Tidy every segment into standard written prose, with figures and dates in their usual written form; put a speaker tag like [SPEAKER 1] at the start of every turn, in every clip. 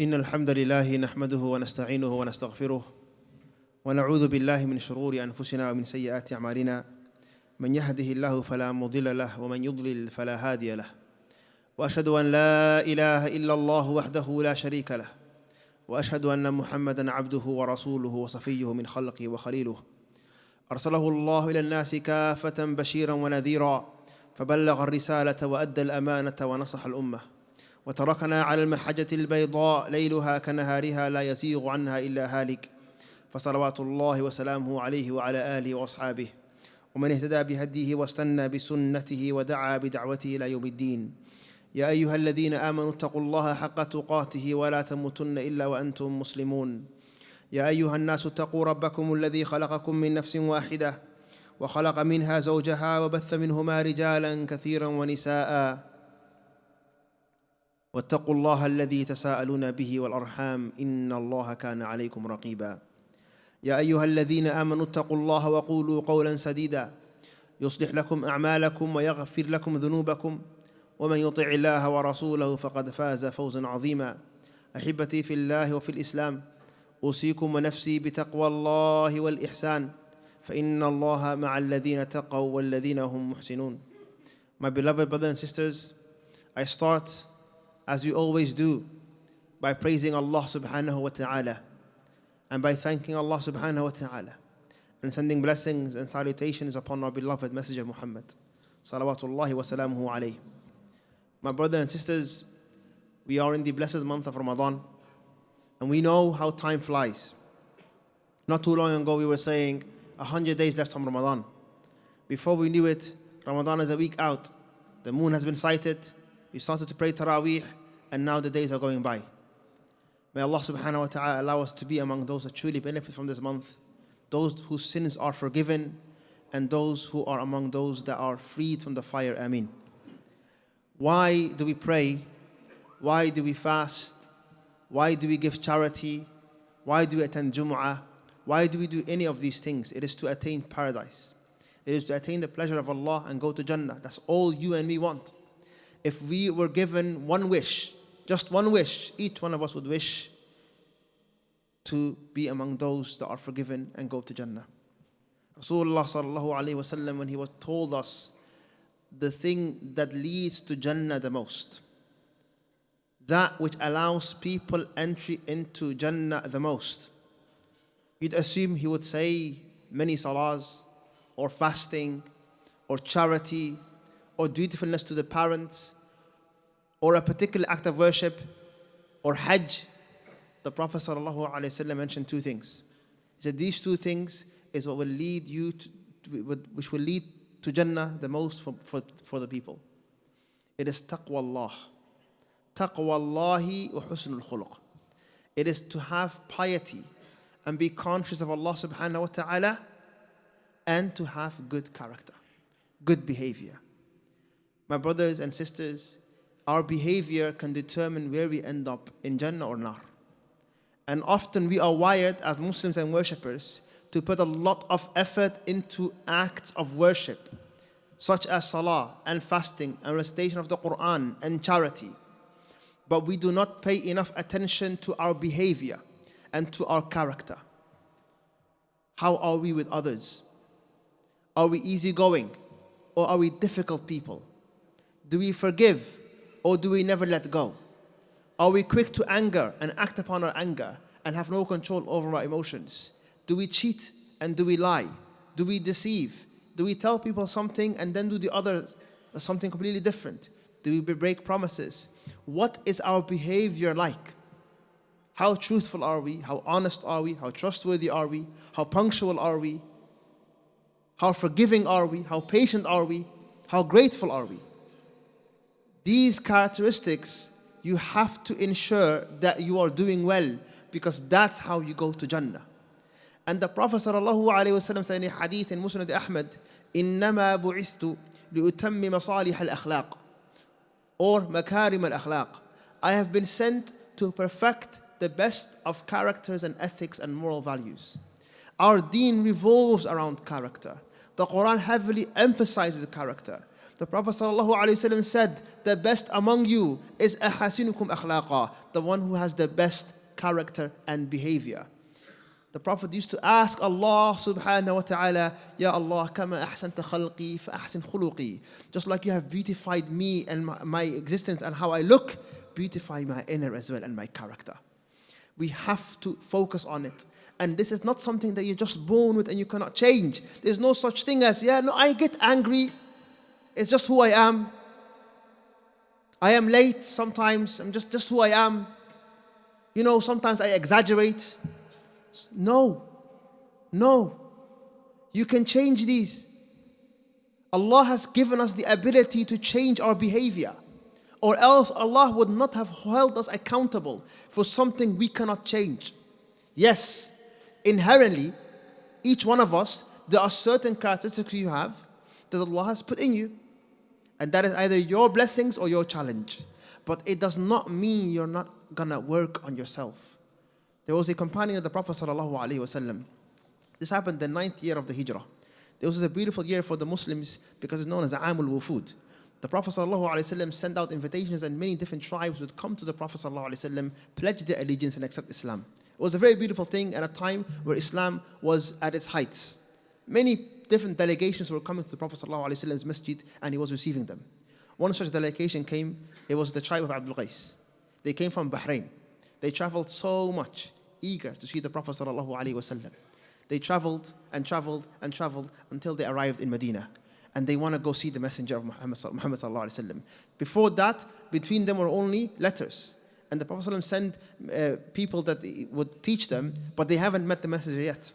[SPEAKER 1] إن الحمد لله نحمده ونستعينه ونستغفره ونعوذ بالله من شرور أنفسنا ومن سيئات أعمالنا من يهده الله فلا مضل له ومن يضلل فلا هادي له وأشهد أن لا إله إلا الله وحده لا شريك له وأشهد أن محمدًا عبده ورسوله وصفيه من خلقه وخليله أرسله الله إلى الناس كافة بشيرا ونذيرا فبلغ الرسالة وأدى الأمانة ونصح الأمة وتركنا على المحجة البيضاء ليلها كنهارها لا يزيغ عنها إلا هالك فصلوات الله وسلامه عليه وعلى آله وأصحابه ومن اهتدى بهديه واستنى بسنته ودعا بدعوته إلى يوم الدين. يا أيها الذين آمنوا اتقوا الله حق تقاته ولا تموتن إلا وأنتم مسلمون. يا أيها الناس اتقوا ربكم الذي خلقكم من نفس واحدة وخلق منها زوجها وبث منهما رجالا كثيرا ونساء واتقوا الله الذي تساءلون به والأرحام إن الله كان عليكم رقيبا. يا أيها الذين آمنوا اتقوا الله وقولوا قولا سديدا يصلح لكم أعمالكم ويغفر لكم ذنوبكم ومن يطع الله ورسوله فقد فاز فوزا عظيما. أحبتي في الله وفي الإسلام، أوصيكم ونفسي بتقوى الله والإحسان فإن الله مع الذين اتقوا والذين هم محسنون. My beloved brothers and sisters, I start, as we always do, by praising Allah subhanahu wa ta'ala and by thanking Allah subhanahu wa ta'ala and sending blessings and salutations upon our beloved Messenger Muhammad salawatullahi wa salamuhu alayhi. My brothers and sisters, we are in the blessed month of Ramadan and we know how time flies. Not too long ago we were saying 100 days left from Ramadan. Before we knew it, Ramadan is a week out. The moon has been sighted. We started to pray Taraweeh, and now the days are going by. May Allah subhanahu wa ta'ala allow us to be among those that truly benefit from this month, those whose sins are forgiven, and those who are among those that are freed from the fire. Ameen. Why do we pray? Why do we fast? Why do we give charity? Why do we attend Jumu'ah? Why do we do any of these things? It is to attain paradise. It is to attain the pleasure of Allah and go to Jannah. That's all you and me want. If we were given one wish, just one wish, each one of us would wish to be among those that are forgiven and go to Jannah. Rasulullah sallallahu alayhi wa sallam, when he was told us the thing that leads to Jannah the most, that which allows people entry into Jannah the most, you'd assume he would say many salahs, or fasting, or charity, or dutifulness to the parents, or a particular act of worship, or hajj. The Prophet ﷺ mentioned two things. He said these two things is what will lead you to, which will lead to Jannah the most for the people. It is taqwa Allah. Taqwa Allahi wa husnul khuluq. It is to have piety and be conscious of Allah subhanahu wa ta'ala and to have good character, good behavior. My brothers and sisters, our behavior can determine where we end up, in Jannah or Nar. And often we are wired as Muslims and worshippers to put a lot of effort into acts of worship, such as salah and fasting and recitation of the Quran and charity. But we do not pay enough attention to our behavior and to our character. How are we with others? Are we easygoing or are we difficult people? Do we forgive or do we never let go? Are we quick to anger and act upon our anger and have no control over our emotions? Do we cheat and do we lie? Do we deceive? Do we tell people something and then do the other something completely different? Do we break promises? What is our behavior like? How truthful are we? How honest are we? How trustworthy are we? How punctual are we? How forgiving are we? How patient are we? How grateful are we? These characteristics, you have to ensure that you are doing well, because that's how you go to Jannah. And the Prophet ﷺ said in a hadith in Musnad Ahmad, إِنَّمَا بُعِثْتُ لِأُتَمِّمَ صَالِحَ الْأَخْلَاقِ or مَكَارِمَ الْأَخْلَاقِ. I have been sent to perfect the best of characters and ethics and moral values. Our deen revolves around character. The Quran heavily emphasizes character. The Prophet ﷺ said, the best among you is ahasinukum akhlaqa, the one who has the best character and behavior. The Prophet used to ask Allah subhanahu wa ta'ala, Ya Allah, kama ahsanta khalqi fa ahsin khuluqi. Just like you have beautified me and my existence and how I look, beautify my inner as well and my character. We have to focus on it. And this is not something that you're just born with and you cannot change. There's no such thing as, I get angry. It's just who I am. I am late sometimes. I'm just who I am. Sometimes I exaggerate. No. You can change these. Allah has given us the ability to change our behavior. Or else Allah would not have held us accountable for something we cannot change. Yes, inherently, each one of us, there are certain characteristics you have that Allah has put in you. And that is either your blessings or your challenge. But it does not mean you're not gonna work on yourself. There was a companion of the Prophet ﷺ. This happened the 9th year of the Hijrah. This was a beautiful year for the Muslims because it's known as the Amul Wufud. The Prophet ﷺ sent out invitations and many different tribes would come to the Prophet ﷺ, pledge their allegiance and accept Islam. It was a very beautiful thing at a time where Islam was at its heights. Many different delegations were coming to the Prophet ﷺ's Masjid and he was receiving them. One such delegation came, it was the tribe of Abdul Qais. They came from Bahrain. They traveled so much, eager to see the Prophet ﷺ. They traveled and traveled and traveled until they arrived in Medina. And they want to go see the messenger of Muhammad sallallahu alaihi wasallam. Before that, between them were only letters. And the Prophet ﷺ sent people that would teach them, but they haven't met the messenger yet.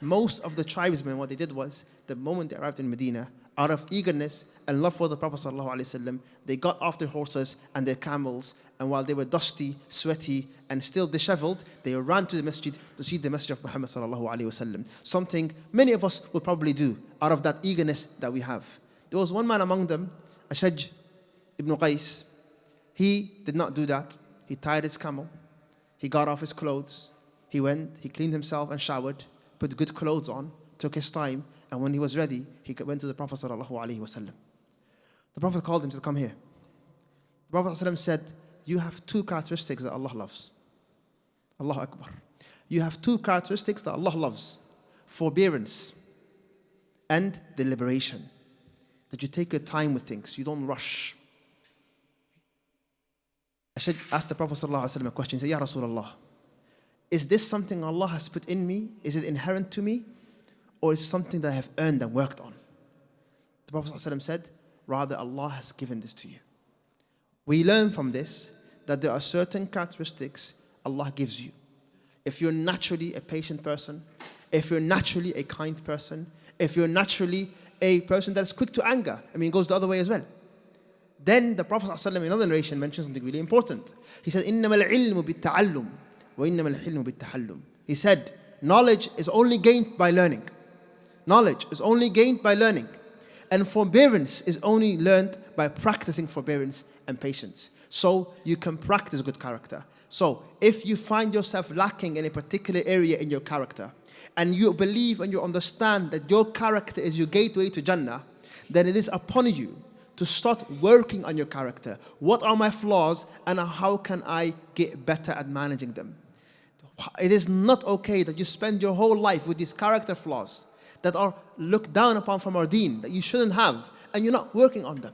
[SPEAKER 1] Most of the tribesmen, what they did was, the moment they arrived in Medina, out of eagerness and love for the Prophet ﷺ, they got off their horses and their camels, and while they were dusty, sweaty, and still disheveled, they ran to the masjid to see the messenger of Muhammad ﷺ. Something many of us would probably do out of that eagerness that we have. There was one man among them, Shaykh ibn Qais. He did not do that. He tied his camel. He got off his clothes. He went, he cleaned himself and showered, put good clothes on, took his time, and when he was ready, he went to the Prophet ﷺ. The Prophet called him to come here. The Prophet ﷺ said, you have two characteristics that Allah loves. Allahu Akbar. You have two characteristics that Allah loves. Forbearance and deliberation. That you take your time with things. You don't rush. I should ask the Prophet ﷺ a question. He said, Ya Rasulullah, is this something Allah has put in me? Is it inherent to me? Or is it something that I have earned and worked on? The Prophet ﷺ said, rather Allah has given this to you. We learn from this that there are certain characteristics Allah gives you. If you're naturally a patient person, if you're naturally a kind person, if you're naturally a person that's quick to anger, it goes the other way as well. Then the Prophet ﷺ in another narration mentions something really important. He said, إِنَّمَا الْعِلْمُ بِالتَّعَلُّمِ وَإِنَّمَا الْحِلْمُ بِالتَّحَلُّمِ. He said, knowledge is only gained by learning. Knowledge is only gained by learning. And forbearance is only learned by practicing forbearance and patience. So you can practice good character. So if you find yourself lacking in a particular area in your character, and you believe and you understand that your character is your gateway to Jannah, then it is upon you to start working on your character. What are my flaws and how can I get better at managing them? It is not okay that you spend your whole life with these character flaws that are looked down upon from our deen, that you shouldn't have, and you're not working on them.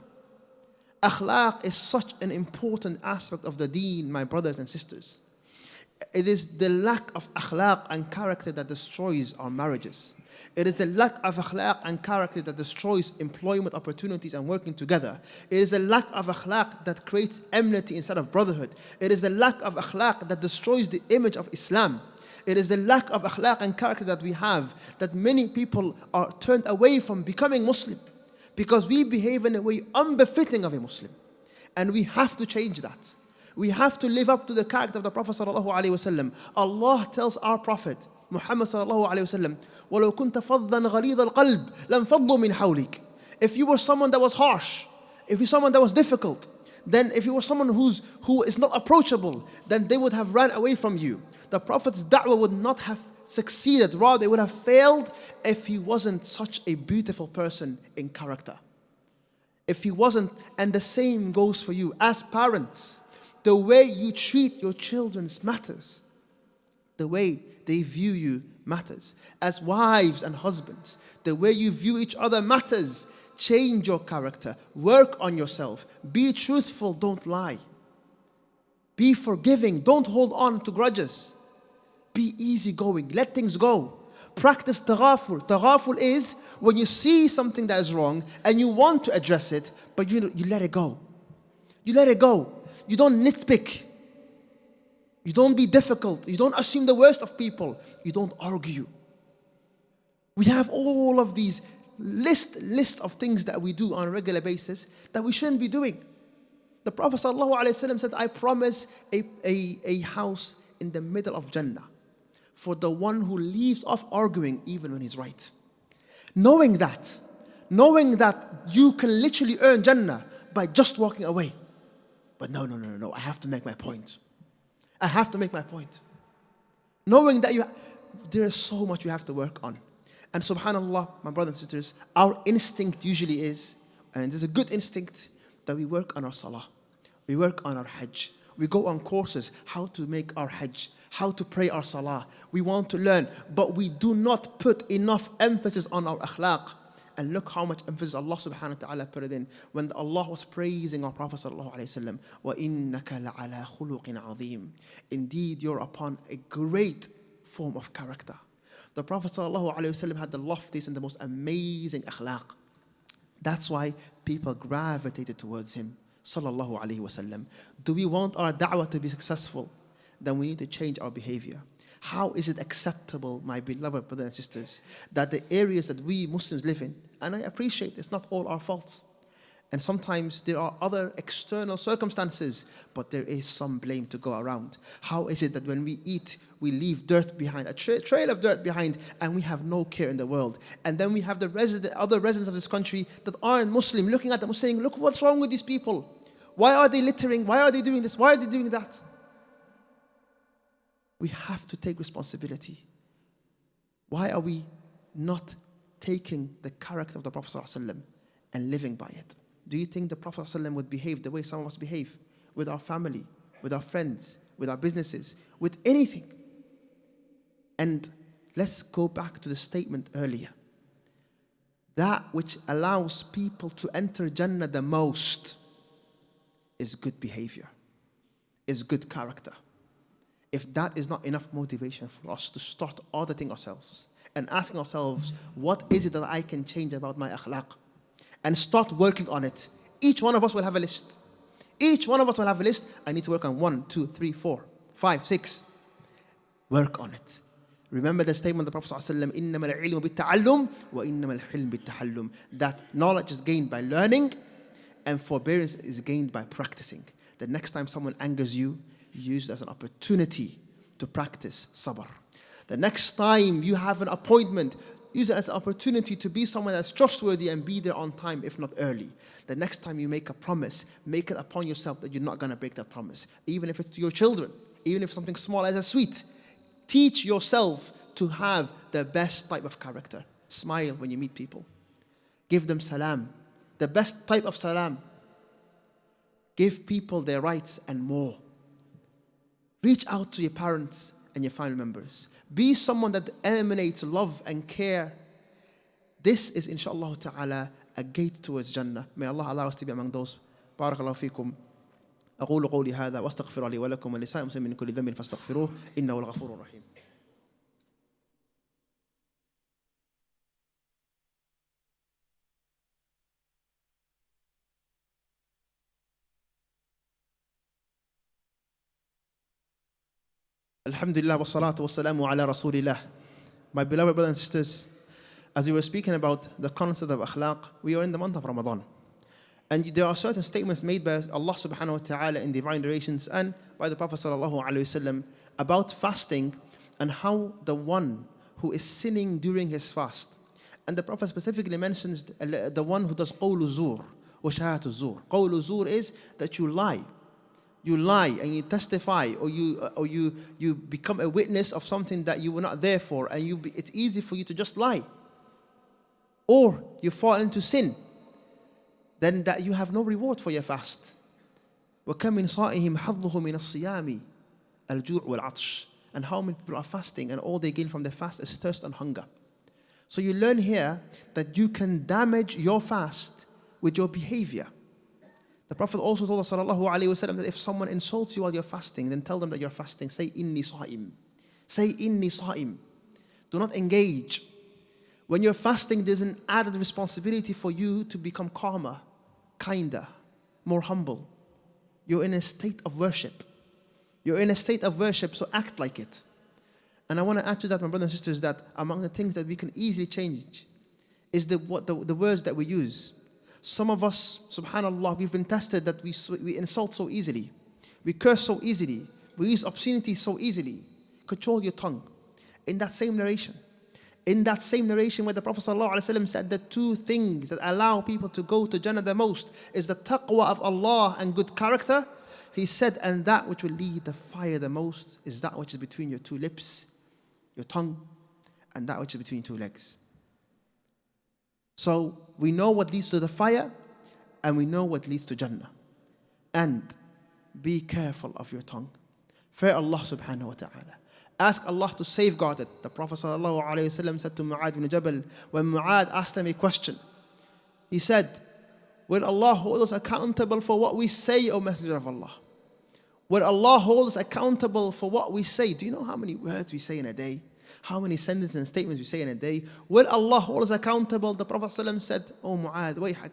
[SPEAKER 1] Akhlaq is such an important aspect of the deen, my brothers and sisters. It is the lack of akhlaq and character that destroys our marriages. It is the lack of akhlaq and character that destroys employment opportunities and working together. It is the lack of akhlaq that creates enmity instead of brotherhood. It is the lack of akhlaq that destroys the image of Islam. It is the lack of akhlaq and character that we have that many people are turned away from becoming Muslim because we behave in a way unbefitting of a Muslim. And we have to change that. We have to live up to the character of the Prophet ﷺ. Allah tells our Prophet Muhammad ﷺ, وَلَوْ كُنْتَ فَضًّا غَلِيظَ الْقَلْبِ لَانْفَضُّوا مِنْ حَوْلِكَ. If you were someone that was harsh, if you're someone that was difficult, then if you were someone who is not approachable, then they would have ran away from you. The Prophet's da'wah would not have succeeded, rather it would have failed if he wasn't such a beautiful person in character. If he wasn't, and the same goes for you as parents. The way you treat your children matters. The way they view you matters. As wives and husbands, the way you view each other matters. Change your character. Work on yourself. Be truthful, don't lie. Be forgiving, don't hold on to grudges. Be easygoing, let things go. Practice taghaful. Taghaful is when you see something that is wrong and you want to address it, but you let it go. You let it go. You don't nitpick. You don't be difficult. You don't assume the worst of people. You don't argue. We have all of these list of things that we do on a regular basis that we shouldn't be doing. The Prophet ﷺ said, I promise a house in the middle of Jannah for the one who leaves off arguing even when he's right. Knowing that you can literally earn Jannah by just walking away. But no, I have to make my point. I have to make my point. Knowing that there is so much we have to work on. And subhanAllah, my brothers and sisters, our instinct usually is, and there's a good instinct, that we work on our salah. We work on our hajj. We go on courses, how to make our hajj, how to pray our salah. We want to learn, but we do not put enough emphasis on our akhlaq. And look how much emphasis Allah subhanahu wa ta'ala put it in when Allah was praising our Prophet sallallahu alayhi wa sallam. وَإِنَّكَ لَعَلَى خُلُقٍ عَظِيمٍ. Indeed, you're upon a great form of character. The Prophet sallallahu alayhi wa sallam had the loftiest and the most amazing akhlaq. That's why people gravitated towards him, sallallahu alayhi wa sallam. Do we want our da'wah to be successful? Then we need to change our behavior. How is it acceptable, my beloved brothers and sisters, that the areas that we Muslims live in, and I appreciate it's not all our fault, and sometimes there are other external circumstances, but there is some blame to go around. How is it that when we eat, we leave dirt behind, a trail of dirt behind, and we have no care in the world? And then we have the other residents of this country that aren't Muslim looking at them saying, look what's wrong with these people. Why are they littering? Why are they doing this? Why are they doing that? We have to take responsibility. Why are we not taking the character of the Prophet ﷺ and living by it? Do you think the Prophet ﷺ would behave the way some of us behave? With our family, with our friends, with our businesses, with anything. And let's go back to the statement earlier. That which allows people to enter Jannah the most is good behavior, is good character. If that is not enough motivation for us to start auditing ourselves and asking ourselves, what is it that I can change about my akhlaq? And start working on it. Each one of us will have a list. Each one of us will have a list. I need to work on 1, 2, 3, 4, 5, 6. Work on it. Remember the statement of the Prophet ﷺ, إِنَّمَا الْعِلْمُ بِالتَّعَلُّمِ وَإِنَّمَا الْحِلْمُ بِالتَّحَلُّمِ. That knowledge is gained by learning and forbearance is gained by practicing. The next time someone angers you, use it as an opportunity to practice sabr. The next time you have an appointment, use it as an opportunity to be someone that's trustworthy and be there on time, if not early. The next time you make a promise, make it upon yourself that you're not going to break that promise. Even if it's to your children, even if it's something small as a sweet. Teach yourself to have the best type of character. Smile when you meet people. Give them salam. The best type of salam. Give people their rights and more. Reach out to your parents and your family members. Be someone that emanates love and care. This is, inshallah ta'ala, a gate towards Jannah. May Allah allow us to be among those. Barakallahu feekum. أقول قولي هذا واستغفر لي ولكم ولسائر المسلمين من كل ذنب فاستغفروه إنه الغفور الرحيم. Alhamdulillah wa salatu wa salamu ala rasulillah. My beloved brothers and sisters, as we were speaking about the concept of akhlaq, we are in the month of Ramadan. And there are certain statements made by Allah subhanahu wa ta'ala in divine narrations and by the Prophet sallallahu alayhi wasallam about fasting and how the one who is sinning during his fast. And the Prophet specifically mentions the one who does qawlu zur wa shahatu zur. Qawlu zur is that you lie. You lie and you testify or you become a witness of something that you were not there for, and it's easy for you to just lie. Or you fall into sin. then that you have no reward for your fast. وَكَمْ مِنْ صَائِهِمْ حَظُّهُ مِنَ الصِّيَامِ الْجُوعُ وَالْعَطْشِ. And how many people are fasting and all they gain from their fast is thirst and hunger. So you learn here that you can damage your fast with your behavior. The Prophet also told us sallallahu alaihi wasallam that if someone insults you while you're fasting, then tell them that you're fasting. Say inni sa'im. Say inni sa'im. Do not engage. When you're fasting, there's an added responsibility for you to become calmer, kinder, more humble. You're in a state of worship. You're in a state of worship, so act like it. And I want to add to that, my brothers and sisters, that among the things that we can easily change is the words that we use. Some of us, subhanAllah, we've been tested that we insult so easily. We curse so easily. We use obscenity so easily. Control your tongue. In that same narration where the Prophet ﷺ said the two things that allow people to go to Jannah the most is the taqwa of Allah and good character. He said, and that which will lead the fire the most is that which is between your two lips, your tongue, and that which is between two legs. So we know what leads to the fire and we know what leads to Jannah. And be careful of your tongue. Fear Allah subhanahu wa ta'ala. Ask Allah to safeguard it. The Prophet sallallahu alayhi wa sallam said to Mu'adh ibn Jabal, when Mu'adh asked him a question, he said, will Allah hold us accountable for what we say, O Messenger of Allah? Will Allah hold us accountable for what we say? Do you know how many words we say in a day? How many sentences and statements we say in a day? Will Allah hold us accountable? The Prophet ﷺ said, O Mu'adh, wayhak.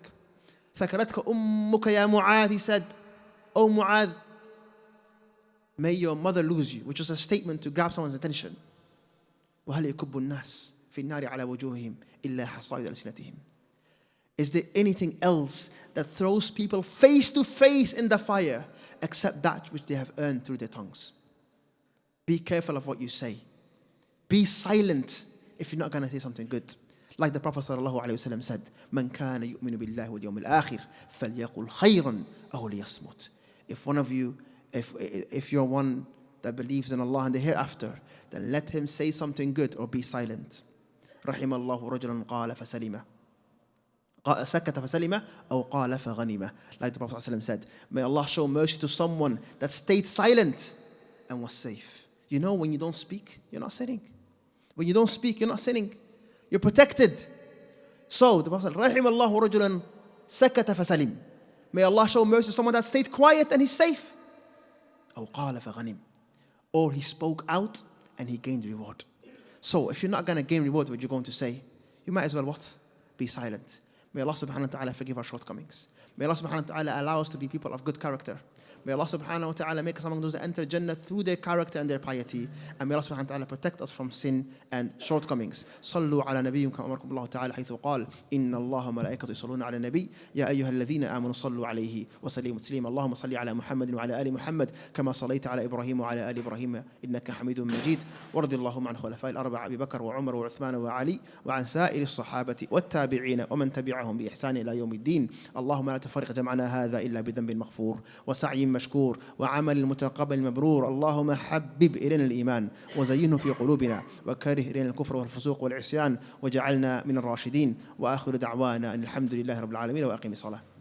[SPEAKER 1] Thakaratka ummuka ya Mu'adh. He said, O Mu'adh, may your mother lose you, which was a statement to grab someone's attention. وَهَلْ يَكُبُّ النَّاسِ فِي النَّارِ عَلَى وُجُوهِهِمْ إِلَّا حَصَائِدَ أَلْسِنَتِهِمْ. Is there anything else that throws people face to face in the fire except that which they have earned through their tongues? Be careful of what you say. Be silent if you're not going to say something good. Like the Prophet ﷺ said, مَنْ كَانَ يُؤْمِنُ بِاللَّهِ وَالْيَوْمِ الْآخِرِ فَلْيَقُلْ خَيْرًا أَوْ لِيَصْمُتْ. If one of you, if you're one that believes in Allah and the hereafter, then let him say something good or be silent. رحم الله رجلا قال فسلم سكت فسلم أو قال فغنم. Like the Prophet ﷺ said, may Allah show mercy to someone that stayed silent and was safe. You know, when you don't speak, you're not sinning. When you don't speak, you're not sinning. You're protected. So the Prophet said, رحم الله رجلا سكت فسلم. May Allah show mercy to someone that stayed quiet and he's safe. أو قال فغنم. Or he spoke out and he gained reward. So if you're not going to gain reward, what you're going to say, you might as well what? Be silent. May Allah subhanahu wa ta'ala forgive our shortcomings. May Allah subhanahu wa ta'ala allow us to be people of good character. May Allah subhanahu wa ta'ala make us among those that enter Jannah through their character and their piety. And may Allah subhanahu wa ta'ala protect us from sin and shortcomings. صلوا على نبيكم كما أمركم الله تعالى حيث قال إن الله وملائكته يصلون على النبي يا أيها الذين آمنوا صلوا عليه وسلموا تسليما اللهم صل على محمد وعلى آل محمد كما صليت على إبراهيم وعلى آل إبراهيم إنك حميد مجيد وارض اللهم عن خلفاء الأربعة أبي بكر وعمر وعثمان وعلي وعن سائر الصحابة والتابعين ومن تبعهم بإحسان إلى يوم الدين اللهم لا تفرق جمعنا هذا إلا بذنب مغفور وسعي مشكور وعمل متقبل مبرور اللهم حبب إلينا الإيمان وزينه في قلوبنا وكره إلينا الكفر والفسوق والعصيان وجعلنا من الراشدين وآخر دعوانا أن الحمد لله رب العالمين وأقم الصلاة.